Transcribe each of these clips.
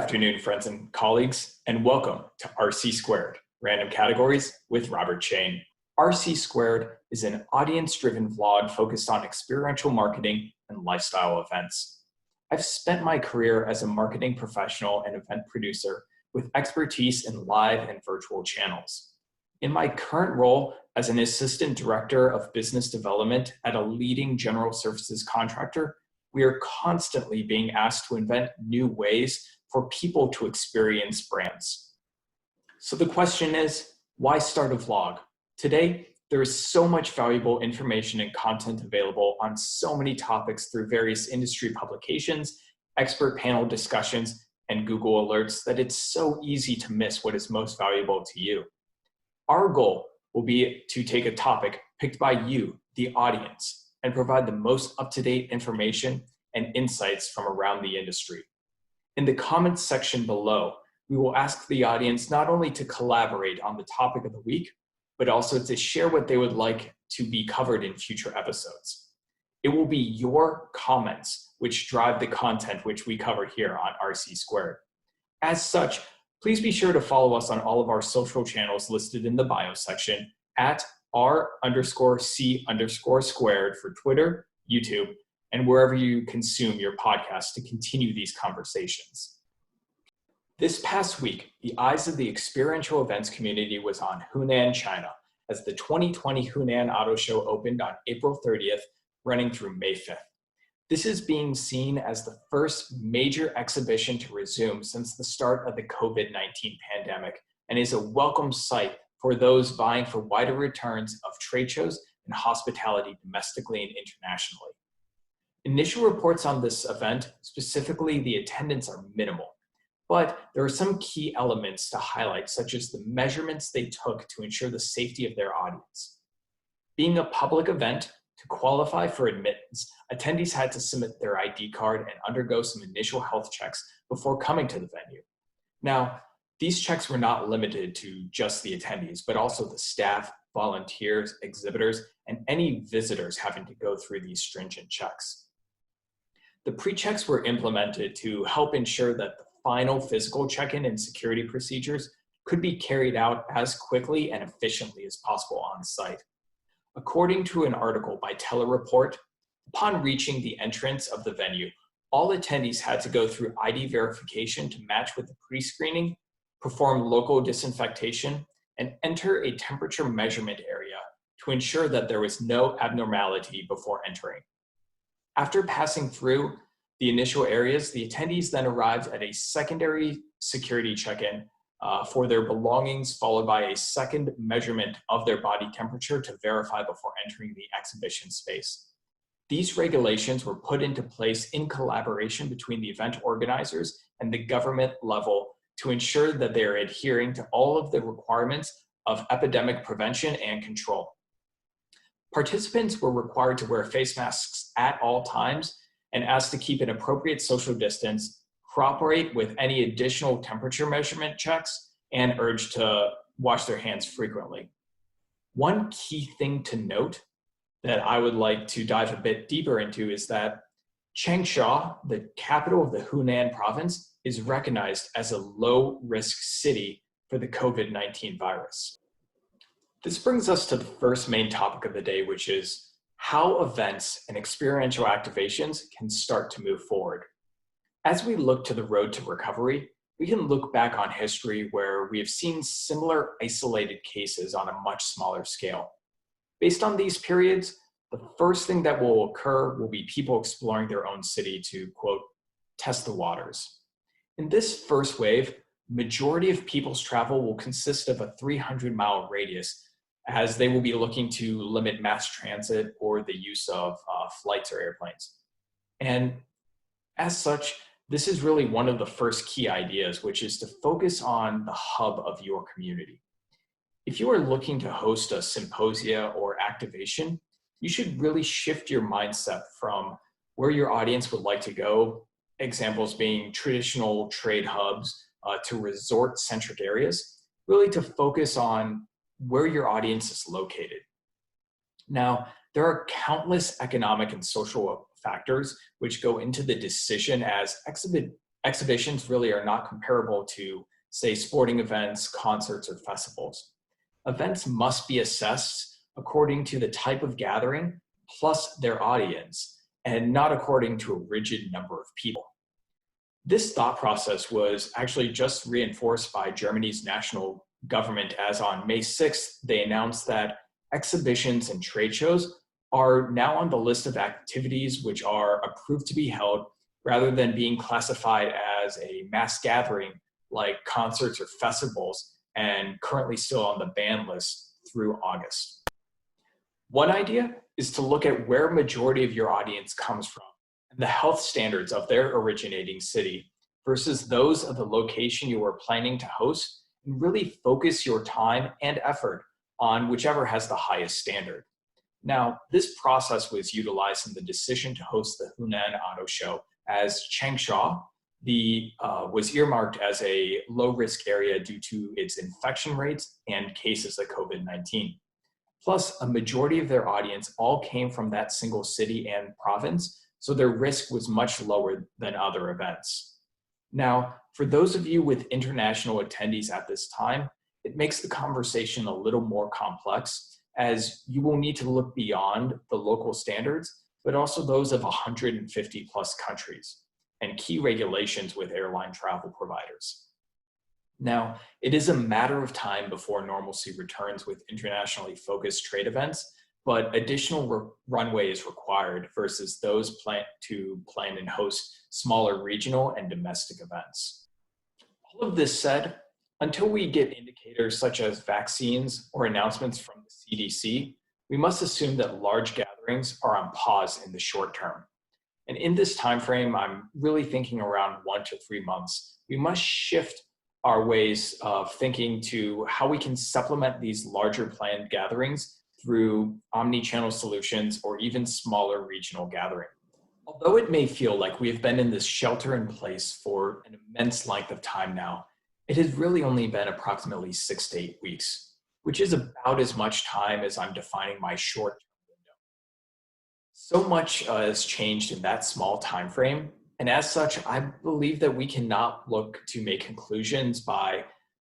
afternoon, friends and colleagues, and welcome to RC Squared, Random Categories with Robert Chain. RC Squared is an audience-driven vlog focused on experiential marketing and lifestyle events. I've spent my career as a marketing professional and event producer with expertise in live and virtual channels. In my current role as an assistant director of business development at a leading general services contractor, we are constantly being asked to invent new ways for people to experience brands. So the question is, why start a vlog? Today, there is so much valuable information and content available on so many topics through various industry publications, expert panel discussions, and Google alerts that it's so easy to miss what is most valuable to you. Our goal will be to take a topic picked by you, the audience, and provide the most up-to-date information and insights from around the industry. In the comments section below, we will ask the audience not only to collaborate on the topic of the week, but also to share what they would like to be covered in future episodes. It will be your comments which drive the content which we cover here on RC Squared. As such, please be sure to follow us on all of our social channels listed in the bio section at R_C_squared for Twitter, YouTube, and wherever you consume your podcast to continue these conversations. This past week, the eyes of the experiential events community was on Hunan, China, as the 2020 Hunan Auto Show opened on April 30th, running through May 5th. This is being seen as the first major exhibition to resume since the start of the COVID-19 pandemic, and is a welcome sight for those vying for wider returns of trade shows and hospitality domestically and internationally. Initial reports on this event, specifically the attendance, are minimal, but there are some key elements to highlight, such as the measurements they took to ensure the safety of their audience. Being a public event, to qualify for admittance, attendees had to submit their ID card and undergo some initial health checks before coming to the venue. Now, these checks were not limited to just the attendees, but also the staff, volunteers, exhibitors, and any visitors having to go through these stringent checks. The pre-checks were implemented to help ensure that the final physical check-in and security procedures could be carried out as quickly and efficiently as possible on site. According to an article by Telereport, upon reaching the entrance of the venue, all attendees had to go through ID verification to match with the pre-screening, perform local disinfectation, and enter a temperature measurement area to ensure that there was no abnormality before entering. After passing through the initial areas, the attendees then arrived at a secondary security check-in for their belongings, followed by a second measurement of their body temperature to verify before entering the exhibition space. These regulations were put into place in collaboration between the event organizers and the government level to ensure that they are adhering to all of the requirements of epidemic prevention and control. Participants were required to wear face masks at all times and asked to keep an appropriate social distance, cooperate with any additional temperature measurement checks, and urged to wash their hands frequently. One key thing to note that I would like to dive a bit deeper into is that Changsha, the capital of the Hunan province, is recognized as a low-risk city for the COVID-19 virus. This brings us to the first main topic of the day, which is how events and experiential activations can start to move forward. As we look to the road to recovery, we can look back on history where we have seen similar isolated cases on a much smaller scale. Based on these periods, the first thing that will occur will be people exploring their own city to, quote, test the waters. In this first wave, majority of people's travel will consist of a 300-mile radius, as they will be looking to limit mass transit or the use of flights or airplanes. And as such, this is really one of the first key ideas, which is to focus on the hub of your community. If you are looking to host a symposia or activation, you should really shift your mindset from where your audience would like to go, examples being traditional trade hubs, to resort-centric areas, really to focus on where your audience is located. Now, there are countless economic and social factors which go into the decision, as exhibitions really are not comparable to, say, sporting events, concerts, or festivals. Events must be assessed according to the type of gathering plus their audience, and not according to a rigid number of people. This thought process was actually just reinforced by Germany's national government, as on May 6th, they announced that exhibitions and trade shows are now on the list of activities which are approved to be held rather than being classified as a mass gathering like concerts or festivals, and currently still on the ban list through August. One idea is to look at where a majority of your audience comes from and the health standards of their originating city versus those of the location you are planning to host, and really focus your time and effort on whichever has the highest standard. Now, this process was utilized in the decision to host the Hunan Auto Show, as Changsha was earmarked as a low-risk area due to its infection rates and cases of COVID-19. Plus, a majority of their audience all came from that single city and province, so their risk was much lower than other events. Now, for those of you with international attendees at this time, it makes the conversation a little more complex, as you will need to look beyond the local standards, but also those of 150 plus countries and key regulations with airline travel providers. Now, it is a matter of time before normalcy returns with internationally focused trade events, but additional runway is required versus those plan and host smaller regional and domestic events. All of this said, until we get indicators such as vaccines or announcements from the CDC, we must assume that large gatherings are on pause in the short term. And in this time frame, I'm really thinking around 1 to 3 months. We must shift our ways of thinking to how we can supplement these larger planned gatherings through omni-channel solutions or even smaller regional gathering. Although it may feel like we have been in this shelter in place for an immense length of time now, it has really only been approximately 6 to 8 weeks, which is about as much time as I'm defining my short-term window. So much has changed in that small time frame, and as such, I believe that we cannot look to make conclusions by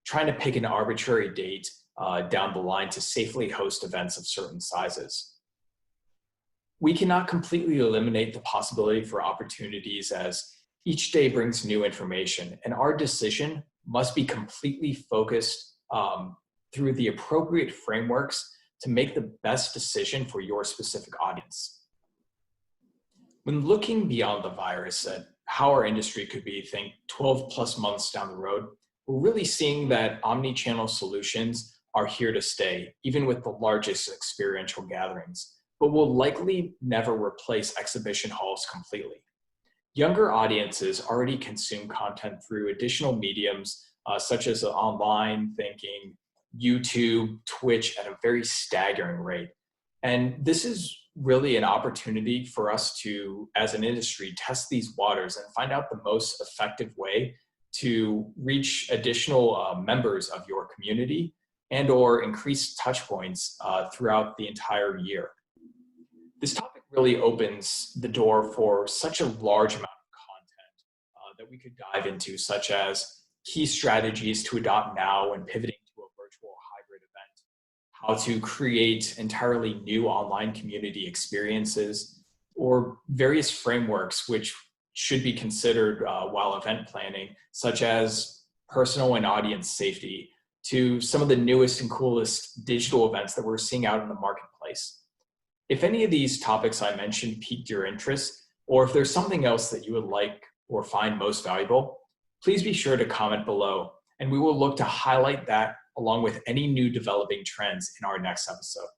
trying to pick an arbitrary date down the line to safely host events of certain sizes. We cannot completely eliminate the possibility for opportunities, as each day brings new information, and our decision must be completely focused through the appropriate frameworks to make the best decision for your specific audience. When looking beyond the virus at how our industry could be, think 12 plus months down the road, we're really seeing that omni-channel solutions are here to stay, even with the largest experiential gatherings, but will likely never replace exhibition halls completely. Younger audiences already consume content through additional mediums, such as online thinking, YouTube, Twitch at a very staggering rate. And this is really an opportunity for us to, as an industry, test these waters and find out the most effective way to reach additional members of your community and or increase touch points throughout the entire year. This topic really opens the door for such a large amount of content that we could dive into, such as key strategies to adopt now when pivoting to a virtual hybrid event, how to create entirely new online community experiences, or various frameworks which should be considered while event planning, such as personal and audience safety, to some of the newest and coolest digital events that we're seeing out in the marketplace. If any of these topics I mentioned piqued your interest, or if there's something else that you would like or find most valuable, please be sure to comment below, and we will look to highlight that along with any new developing trends in our next episode.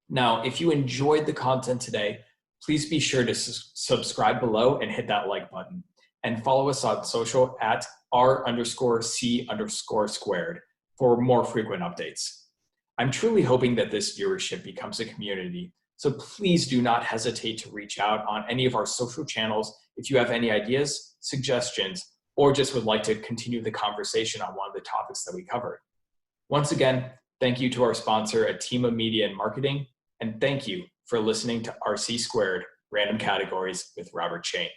Now, if you enjoyed the content today, please be sure to subscribe below and hit that like button, and follow us on social at R_C_Squared for more frequent updates. I'm truly hoping that this viewership becomes a community, so please do not hesitate to reach out on any of our social channels if you have any ideas, suggestions, or just would like to continue the conversation on one of the topics that we covered. Once again, thank you to our sponsor at Team Media and Marketing, and thank you for listening to RC Squared Random Categories with Robert Chain.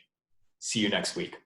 See you next week.